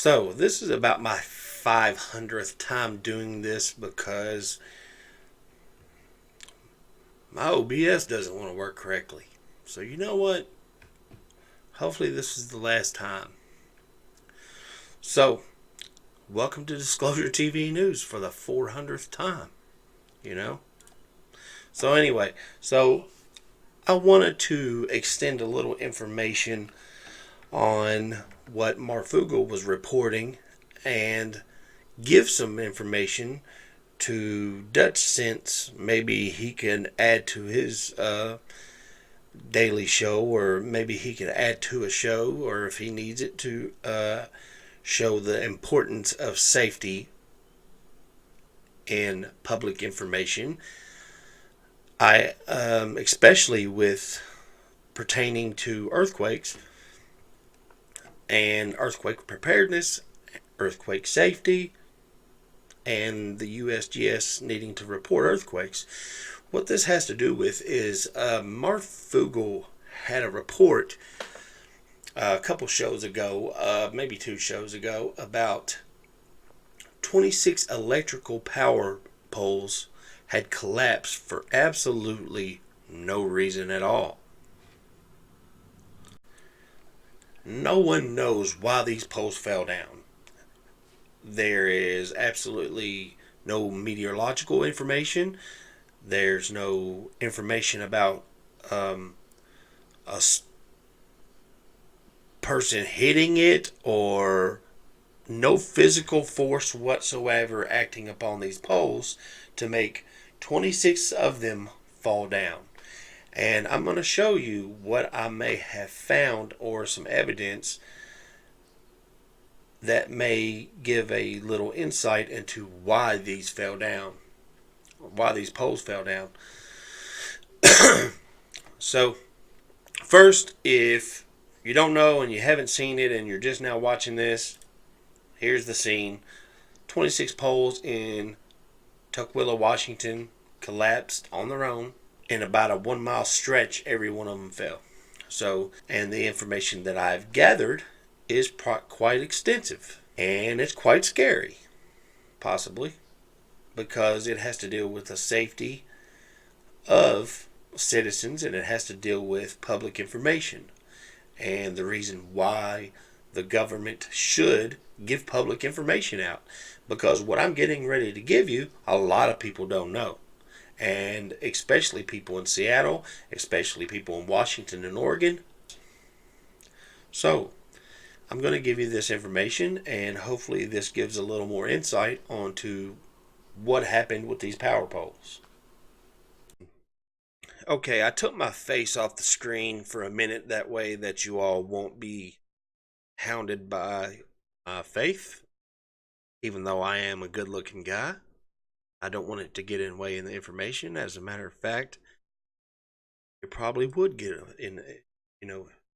So, this is about my 500th time doing this because my OBS doesn't want to work correctly. So, you know what? Hopefully, this is the last time. So, welcome to Disclosure TV News for the 400th time. You know? So, anyway, I wanted to extend a little information on what Marfoogle was reporting and give some information to Dutch since maybe he can add to his daily show, or maybe he can add to a show, or if he needs it to show the importance of safety in public information. I especially with pertaining to earthquakes and earthquake preparedness, earthquake safety, and the USGS needing to report earthquakes. What this has to do with is Marfoogle had a report a couple shows ago, maybe 2 shows ago, about 26 electrical power poles had collapsed for absolutely no reason at all. No one knows why these poles fell down. There is absolutely no meteorological information. There's no information about a person hitting it, or no physical force whatsoever acting upon these poles to make 26 of them fall down. And I'm going to show you what I may have found, or some evidence that may give a little insight into why these fell down, why these poles fell down. So, first, if you don't know and you haven't seen it and you're just now watching this, here's the scene. 26 poles in Tukwilla, Washington collapsed on their own. In about a 1 mile stretch, every one of them fell. So, and the information that I've gathered is quite extensive, and it's quite scary, possibly, because it has to deal with the safety of citizens, and it has to deal with public information, and the reason why the government should give public information out. Because what I'm getting ready to give you, a lot of people don't know. And especially people in Seattle, especially people in Washington and Oregon. So, I'm going to give you this information, and hopefully this gives a little more insight onto what happened with these power poles. Okay, I took my face off the screen for a minute, that way that you all won't be hounded by faith, even though I am a good looking guy. I don't want it to get in the way in the information. As a matter of fact, it probably would get in,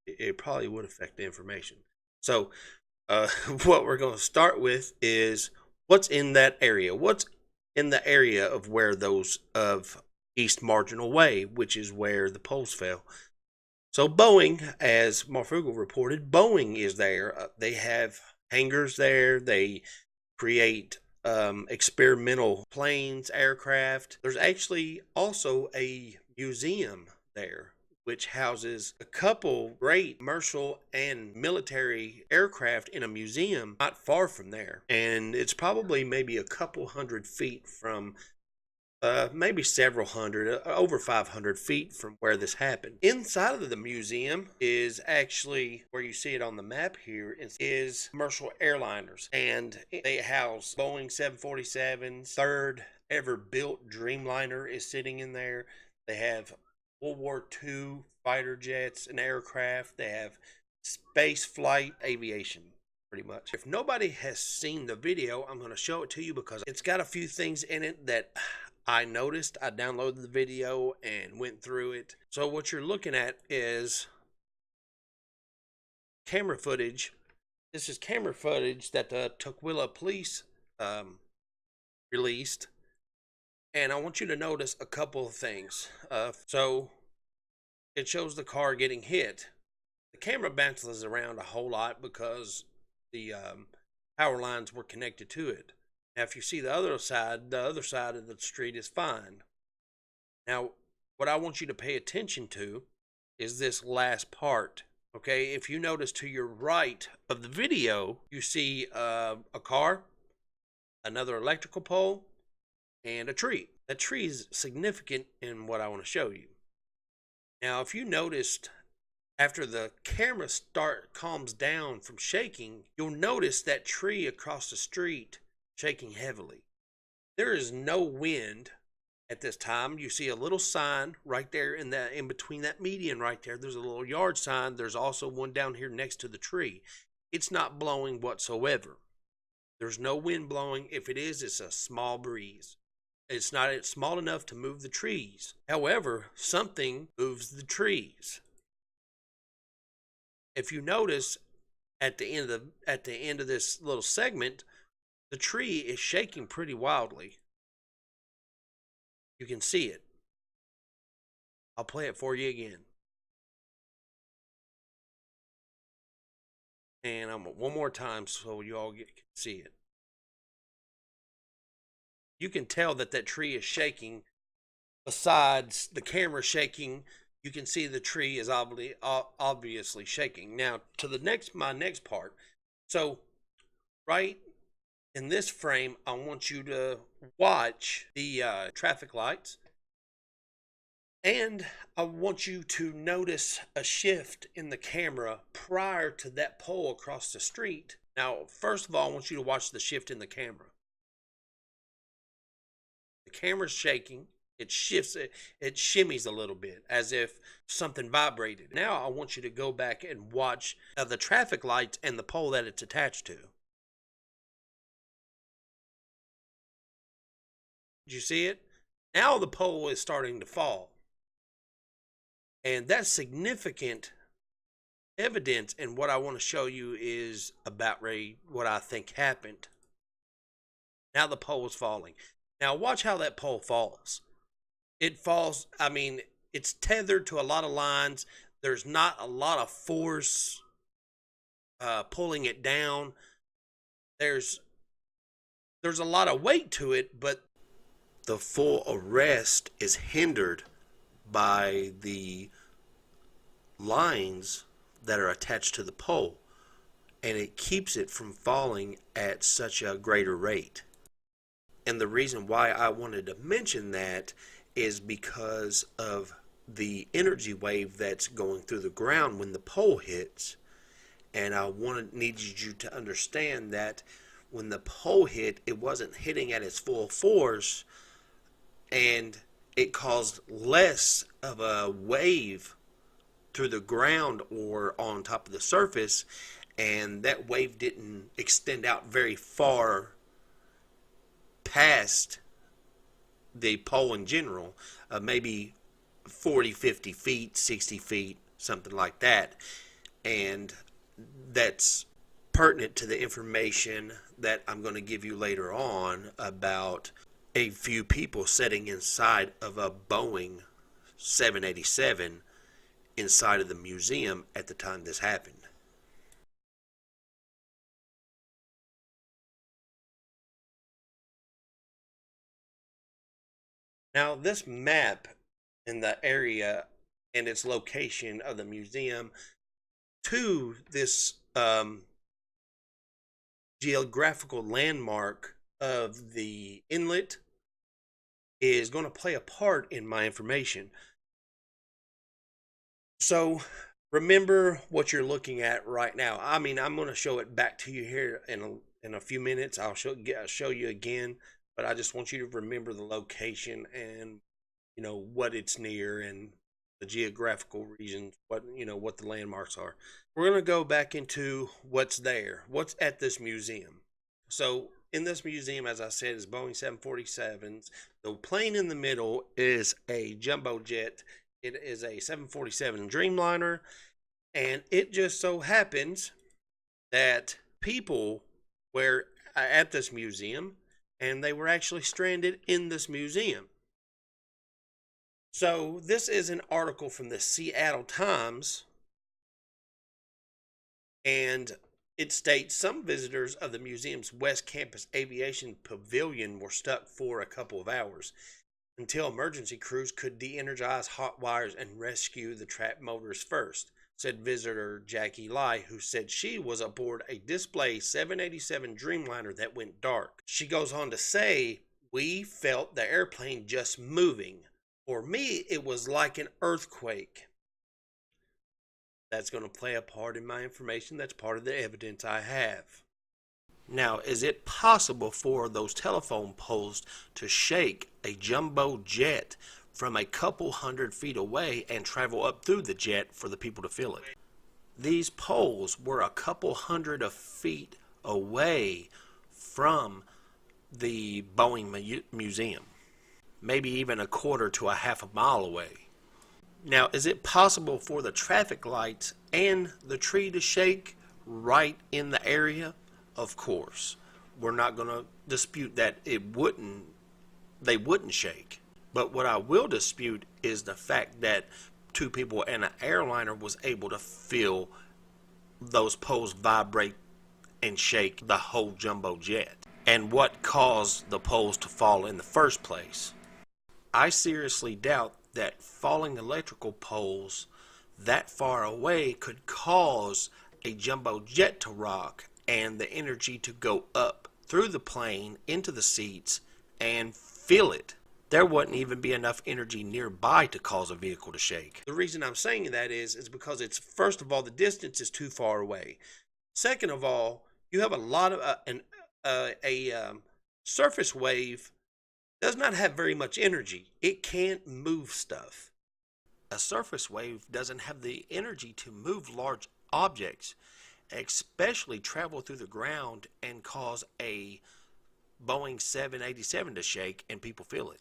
it probably would affect the information. So, what we're going to start with is what's in that area. What's in the area of where those of East Marginal Way, which is where the poles fell. So Boeing, as Marfoogle reported, Boeing is there. They have hangars there. They create experimental planes, aircraft. There's actually also a museum there, which houses a couple great commercial and military aircraft in a museum not far from there. And it's probably maybe a couple 100 feet from, maybe several hundred, over 500 feet from where this happened. Inside of the museum is actually where you see it on the map here, is commercial airliners, and they house Boeing 747s. Third ever built Dreamliner is sitting in there. They have World War II fighter jets and aircraft. They have space flight aviation, pretty much. If nobody has seen the video, I'm going to show it to you because it's got a few things in it that I noticed. I downloaded the video and went through it. So what you're looking at is camera footage. This is camera footage that the Tukwilla police released. And I want you to notice a couple of things. So it shows the car getting hit. The camera bounces around a whole lot because the power lines were connected to it. Now, if you see the other side of the street is fine. Now, what I want you to pay attention to is this last part. Okay, if you notice to your right of the video, you see a car, another electrical pole, and a tree. That tree is significant in what I want to show you. Now, if you noticed, after the camera calms down from shaking, you'll notice that tree across the street shaking heavily. There is no wind at this time. You see a little sign right there in between that median right there. There's a little yard sign. There's also one down here next to the tree. It's not blowing whatsoever. There's no wind blowing. If it is, it's a small breeze. It's not small enough to move the trees. However, something moves the trees. If you notice at the end of this little segment, the tree is shaking pretty wildly. You can see it. I'll play it for you again. And one more time so you all can see it. You can tell that tree is shaking. Besides the camera shaking, you can see the tree is obviously shaking. Now, to my next part. So, right in this frame, I want you to watch the traffic lights. And I want you to notice a shift in the camera prior to that pole across the street. Now, first of all, I want you to watch the shift in the camera. The camera's shaking. It shifts, it shimmies a little bit as if something vibrated. Now I want you to go back and watch the traffic lights and the pole that it's attached to. Did you see it? Now the pole is starting to fall. And that's significant evidence, and what I want to show you is about what I think happened. Now the pole is falling. Now watch how that pole falls. It falls, I mean, it's tethered to a lot of lines. There's not a lot of force pulling it down. There's a lot of weight to it, but the full arrest is hindered by the lines that are attached to the pole, and it keeps it from falling at such a greater rate. And the reason why I wanted to mention that is because of the energy wave that's going through the ground when the pole hits. And I needed you to understand that when the pole hit, it wasn't hitting at its full force, and it caused less of a wave through the ground or on top of the surface, and that wave didn't extend out very far past the pole in general, maybe 40, 50 feet, 60 feet, something like that. And that's pertinent to the information that I'm going to give you later on about a few people sitting inside of a Boeing 787 inside of the museum at the time this happened. Now, this map in the area and its location of the museum to this geographical landmark of the inlet is going to play a part in my information. So remember what you're looking at right now. I mean, I'm going to show it back to you here in a few minutes. I'll show you again, but I just want you to remember the location and what it's near and the geographical regions, what the landmarks are. We're going to go back into what's at this museum. So in this museum, as I said, is Boeing 747s. The plane in the middle is a jumbo jet. It is a 747 Dreamliner, and it just so happens that people were at this museum, and they were actually stranded in this museum. So this is an article from the Seattle Times, and It states some visitors of the museum's West Campus Aviation Pavilion were stuck for a couple of hours until emergency crews could de-energize hot wires and rescue the trapped motors first, said visitor Jackie Lai, who said she was aboard a display 787 Dreamliner that went dark. She goes on to say, "We felt the airplane just moving. For me, it was like an earthquake." That's going to play a part in my information. That's part of the evidence I have. Now, is it possible for those telephone poles to shake a jumbo jet from a couple 100 feet away and travel up through the jet for the people to feel it? These poles were a couple hundred of feet away from the Boeing Museum, maybe even a quarter to a half a mile away. Now, is it possible for the traffic lights and the tree to shake right in the area? Of course. We're not going to dispute that they wouldn't shake. But what I will dispute is the fact that two people in an airliner was able to feel those poles vibrate and shake the whole jumbo jet. And what caused the poles to fall in the first place? I seriously doubt that falling electrical poles that far away could cause a jumbo jet to rock and the energy to go up through the plane into the seats and feel it. There wouldn't even be enough energy nearby to cause a vehicle to shake. The reason I'm saying that is because it's, first of all, the distance is too far away. Second of all, you have a lot of surface wave does not have very much energy. It can't move stuff. A surface wave doesn't have the energy to move large objects, especially travel through the ground and cause a Boeing 787 to shake and people feel it.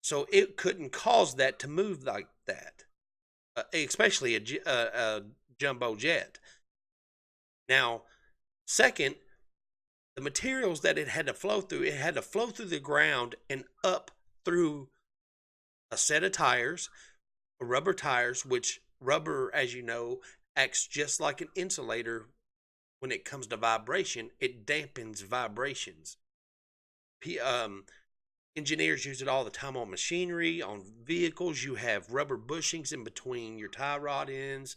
So it couldn't cause that to move like that, especially a jumbo jet. Now, second, the materials that it had to flow through the ground and up through a set of tires, rubber tires, which rubber, as you know, acts just like an insulator when it comes to vibration. It dampens vibrations. Engineers use it all the time on machinery, on vehicles. You have rubber bushings in between your tie rod ends.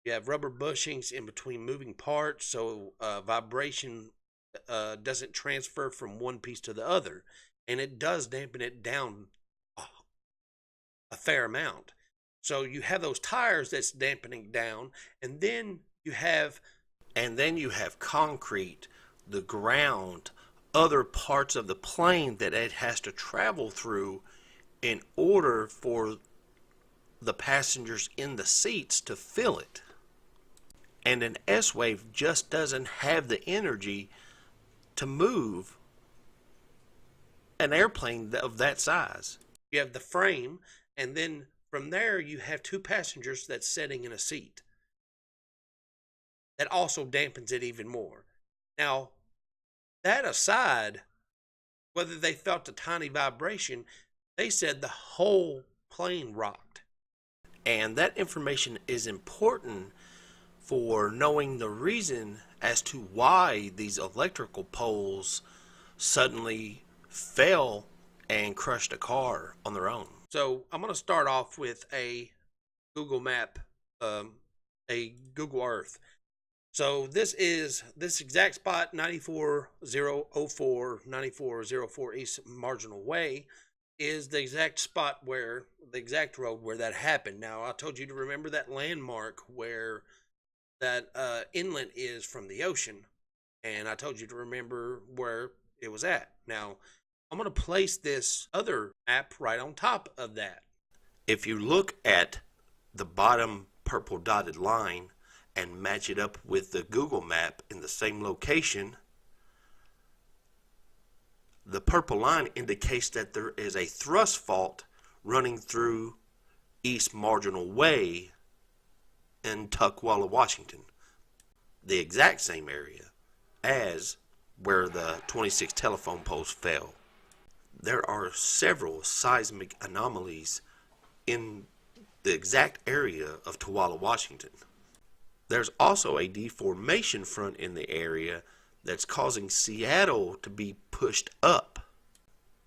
You have rubber bushings in between moving parts, so vibration doesn't transfer from one piece to the other, and it does dampen it down a fair amount. So you have those tires that's dampening down, and then you have concrete, the ground, other parts of the plane that it has to travel through in order for the passengers in the seats to feel it. And an S-wave just doesn't have the energy to move an airplane of that size. You have the frame, and then from there you have two passengers that's sitting in a seat. That also dampens it even more. Now, that aside, whether they felt a tiny vibration, they said the whole plane rocked. And that information is important for knowing the reason as to why these electrical poles suddenly fell and crushed a car on their own. So I'm going to start off with a Google map, a Google Earth. So this exact spot, 9404 East Marginal Way, is the exact spot where, the exact road where that happened. Now, I told you to remember that landmark where that inlet is from the ocean, and I told you to remember where it was at. Now, I'm going to place this other map right on top of that. If you look at the bottom purple dotted line and match it up with the Google map in the same location, the purple line indicates that there is a thrust fault running through East Marginal Way in Tukwilla, Washington, the exact same area as where the 26 telephone poles fell. There are several seismic anomalies in the exact area of Tukwilla, Washington. There's also a deformation front in the area that's causing Seattle to be pushed up.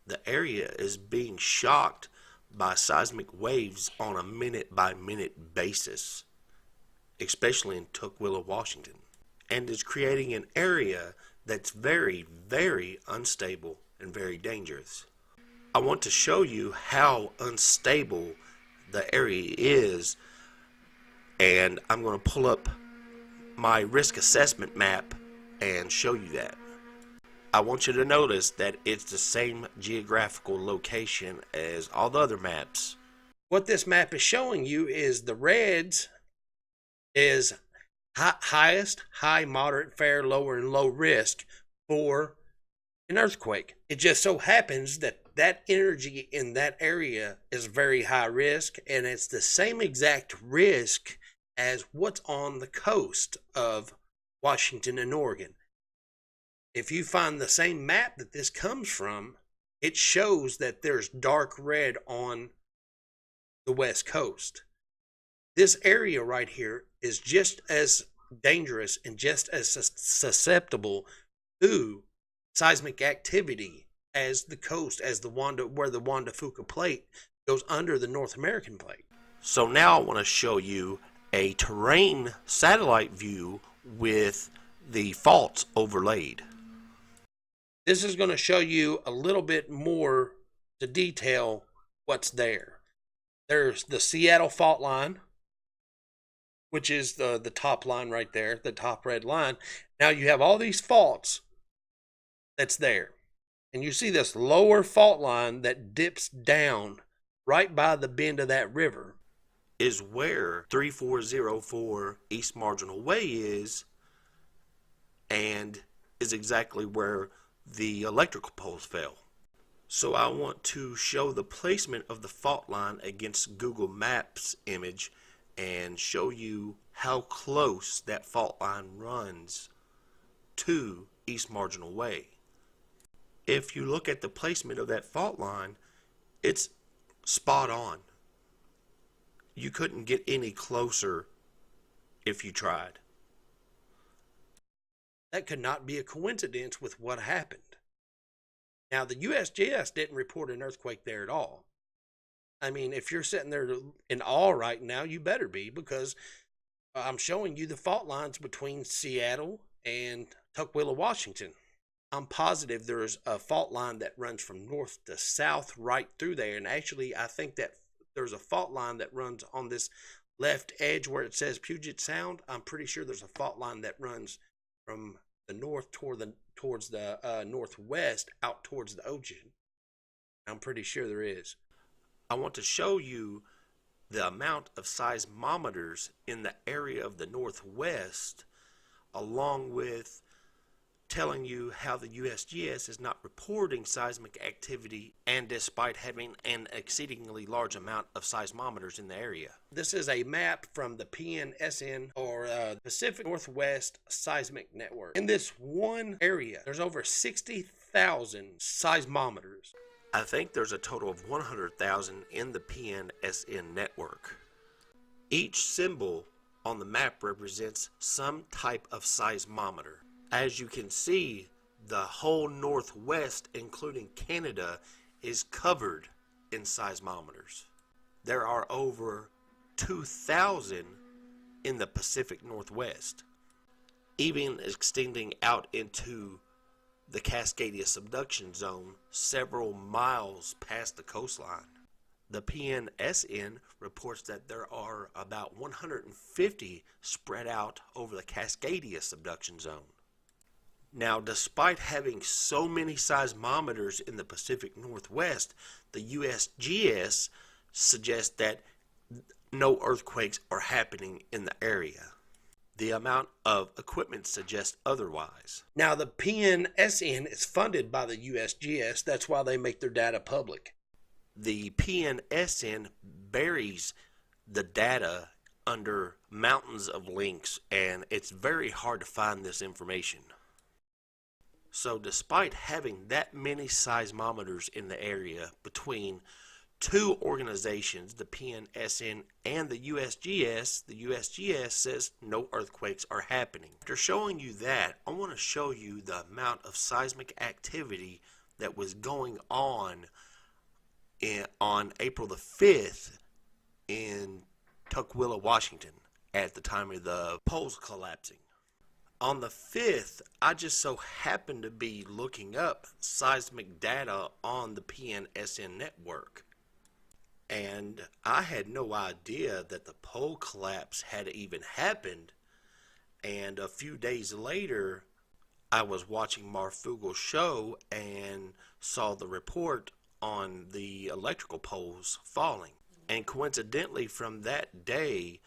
The area is being shocked by seismic waves on a minute-by-minute basis, especially in Tukwilla, Washington, and is creating an area that's very, very unstable and very dangerous. I want to show you how unstable the area is, and I'm going to pull up my risk assessment map and show you that. I want you to notice that it's the same geographical location as all the other maps. What this map is showing you is the reds is highest, high, moderate, fair, lower, and low risk for an earthquake. It just so happens that that energy in that area is very high risk, and it's the same exact risk as what's on the coast of Washington and Oregon. If you find the same map that this comes from, it shows that there's dark red on the west coast. This area right here is just as dangerous and just as susceptible to seismic activity as the coast, as the where the Marfoogle plate goes under the North American plate. So now I want to show you a terrain satellite view with the faults overlaid. This is going to show you a little bit more to detail what's there. There's the Seattle fault line, which is the top line right there, the top red line. Now you have all these faults that's there. And you see this lower fault line that dips down right by the bend of that river is where 3404 East Marginal Way is, and is exactly where the electrical poles fell. So I want to show the placement of the fault line against Google Maps image and show you how close that fault line runs to East Marginal Way. If you look at the placement of that fault line, it's spot on. You couldn't get any closer if you tried. That could not be a coincidence with what happened. Now, the USGS didn't report an earthquake there at all. I mean, if you're sitting there in awe right now, you better be, because I'm showing you the fault lines between Seattle and Tukwilla, Washington. I'm positive there's a fault line that runs from north to south right through there. And actually, I think that there's a fault line that runs on this left edge where it says Puget Sound. I'm pretty sure there's a fault line that runs from the north towards the northwest out towards the ocean. I'm pretty sure there is. I want to show you the amount of seismometers in the area of the northwest, along with telling you how the USGS is not reporting seismic activity, and despite having an exceedingly large amount of seismometers in the area. This is a map from the PNSN, or Pacific Northwest Seismic Network. In this one area, there's over 60,000 seismometers. I think there's a total of 100,000 in the PNSN network. Each symbol on the map represents some type of seismometer. As you can see, the whole Northwest, including Canada, is covered in seismometers. There are over 2,000 in the Pacific Northwest, even extending out into the Cascadia subduction zone several miles past the coastline. The PNSN reports that there are about 150 spread out over the Cascadia subduction zone. Now, despite having so many seismometers in the Pacific Northwest, the USGS suggests that no earthquakes are happening in the area. The amount of equipment suggests otherwise. Now, the PNSN is funded by the USGS. That's why they make their data public. The PNSN buries the data under mountains of links, and it's very hard to find this information. So despite having that many seismometers in the area between two organizations, the PNSN and the USGS. The USGS says no earthquakes are happening. After showing you that, I want to show you the amount of seismic activity that was going on April the 5th in Tukwilla, Washington at the time of the poles collapsing. On the 5th, I just so happened to be looking up seismic data on the PNSN network. And I had no idea that the pole collapse had even happened. And a few days later, I was watching Marfoogle's show and saw the report on the electrical poles falling. And coincidentally, from that day,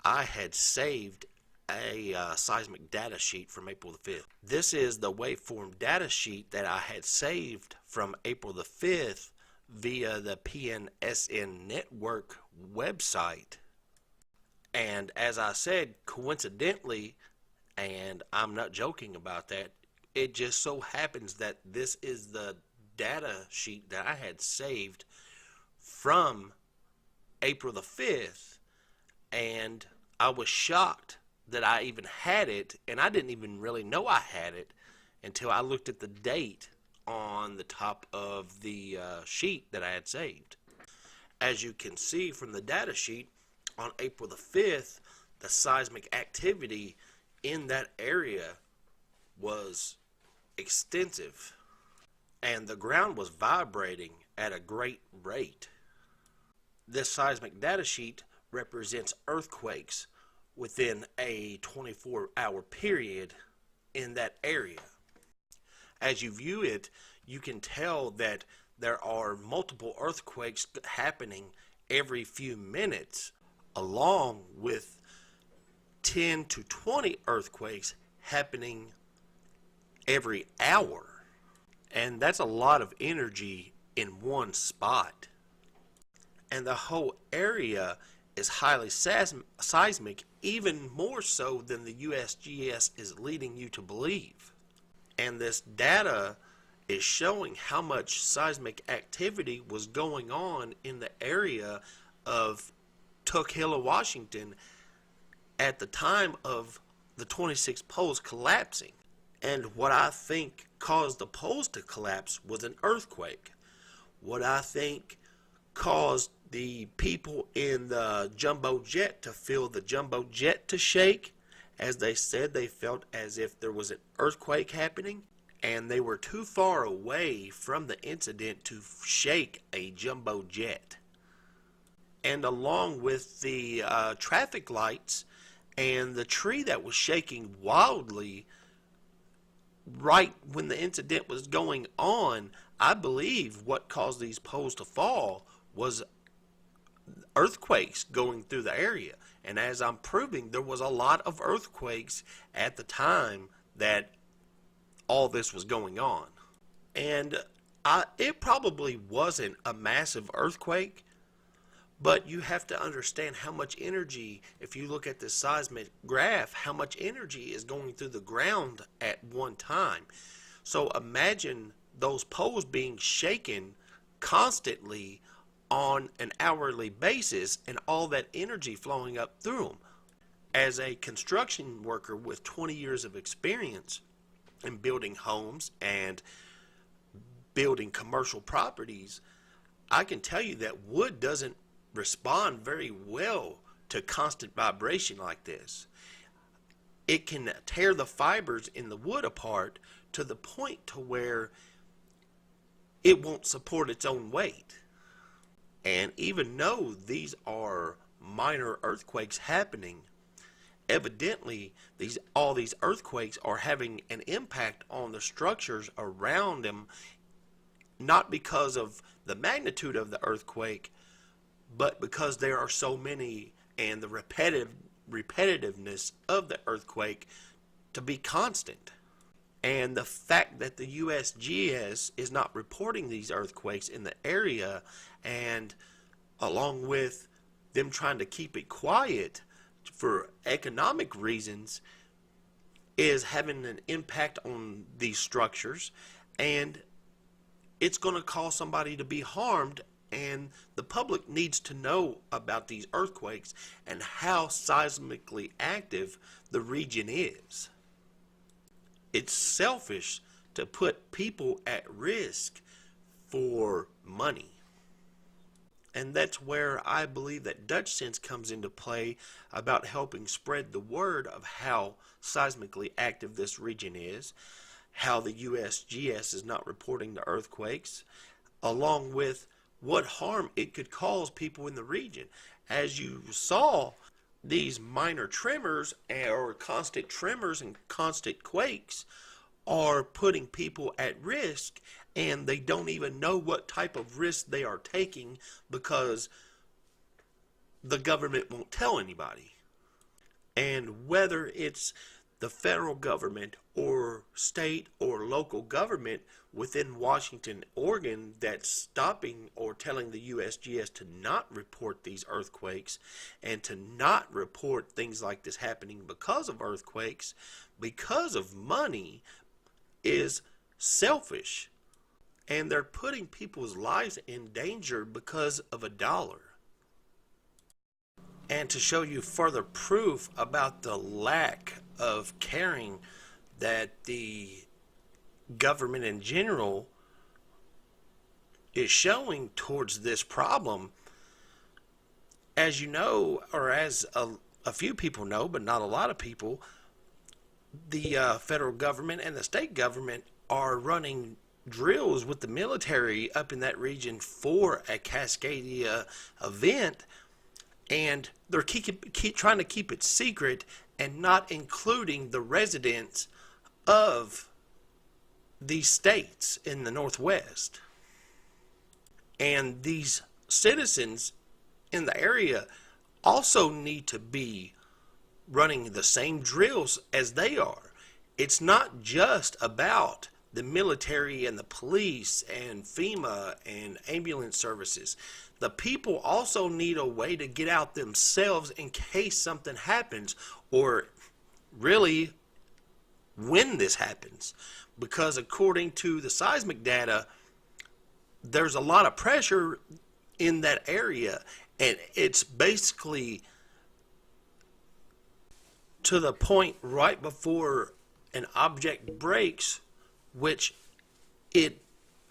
I had saved a seismic data sheet from April the 5th. This is the waveform data sheet that I had saved from April the 5th via the PNSN network website. And as I said, coincidentally, and I'm not joking about that, it just so happens that this is the data sheet that I had saved from April the 5th, and I was shocked that I even had it, and I didn't even really know I had it until I looked at the date on the top of the sheet that I had saved. As you can see from the data sheet, on April the 5th, the seismic activity in that area was extensive, and the ground was vibrating at a great rate. This seismic data sheet represents earthquakes within a 24-hour period in that area. As you view it, you can tell that there are multiple earthquakes happening every few minutes, along with 10 to 20 earthquakes happening every hour. And that's a lot of energy in one spot. And the whole area is highly seismic, even more so than the USGS is leading you to believe. And this data is showing how much seismic activity was going on in the area of Tukwilla, Washington at the time of the 26 poles collapsing. And what I think caused the poles to collapse was an earthquake. What I think caused the people in the jumbo jet to feel the jumbo jet to shake, as they said they felt as if there was an earthquake happening, and they were too far away from the incident to shake a jumbo jet. And along with the traffic lights and the tree that was shaking wildly right when the incident was going on, I believe what caused these poles to fall was earthquakes going through the area. And as I'm proving, there was a lot of earthquakes at the time that all this was going on. And it probably wasn't a massive earthquake, but you have to understand how much energy, if you look at the seismic graph, how much energy is going through the ground at one time. So imagine those poles being shaken constantly on an hourly basis and all that energy flowing up through them. As a construction worker with 20 years of experience in building homes and building commercial properties, I can tell you that wood doesn't respond very well to constant vibration like this. It can tear the fibers in the wood apart to the point to where it won't support its own weight. And even though these are minor earthquakes happening, evidently all these earthquakes are having an impact on the structures around them, not because of the magnitude of the earthquake, but because there are so many and the repetitiveness of the earthquake to be constant. And the fact that the USGS is not reporting these earthquakes in the area, and along with them trying to keep it quiet for economic reasons, is having an impact on these structures, and it's going to cause somebody to be harmed And the public needs to know about these earthquakes and how seismically active the region is. It's selfish to put people at risk for money. And that's where I believe that Dutch sense comes into play about helping spread the word of how seismically active this region is, how the USGS is not reporting the earthquakes, along with what harm it could cause people in the region. As you saw, these minor tremors or constant tremors and constant quakes are putting people at risk, and they don't even know what type of risk they are taking because the government won't tell anybody. And whether it's the federal government or state or local government within Washington, Oregon that's stopping or telling the USGS to not report these earthquakes and to not report things like this happening because of earthquakes, because of money, is selfish. And they're putting people's lives in danger because of a dollar. And to show you further proof about the lack of caring that the government in general is showing towards this problem, as you know, or as a few people know, but not a lot of people, the federal government and the state government are running drills with the military up in that region for a Cascadia event, and they're keep trying to keep it secret and not including the residents of these states in the Northwest. And these citizens in the area also need to be running the same drills as they are. It's not just about the military and the police and FEMA and ambulance services. The people also need a way to get out themselves in case something happens, or really when this happens. Because according to the seismic data, there's a lot of pressure in that area, and it's basically to the point right before an object breaks, which it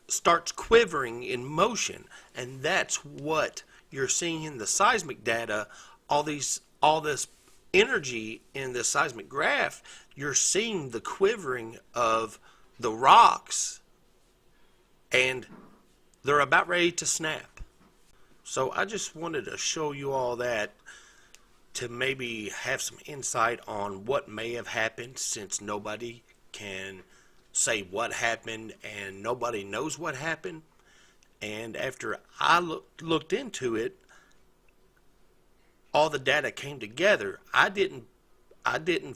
starts quivering in motion. And that's what you're seeing in the seismic data. All this energy in the seismic graph, you're seeing the quivering of the rocks, and they're about ready to snap. So I just wanted to show you all that to maybe have some insight on what may have happened, since nobody can say what happened and nobody knows what happened. And after I looked into it, all the data came together. I didn't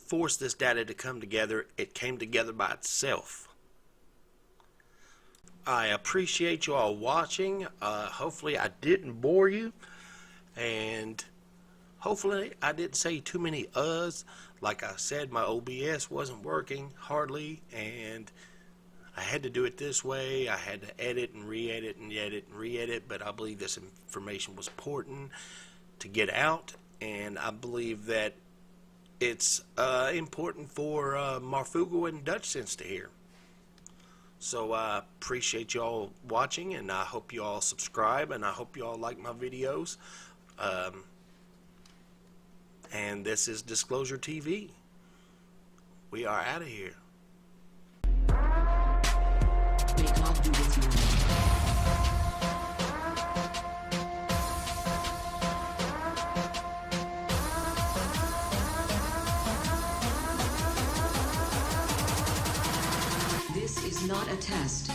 force this data to come together. It came together by itself. I appreciate you all watching. Hopefully I didn't bore you, and hopefully I didn't say too many uhs. Like I said, my OBS wasn't working hardly, and I had to do it this way. I had to edit and re-edit and edit and re-edit, but I believe this information was important to get out, and I believe that it's important for Marfoogle and Dutch sense to hear. So I appreciate y'all watching, and I hope you all subscribe, and I hope you all like my videos. And this is Disclosuretv. We are out of here. This is not a test.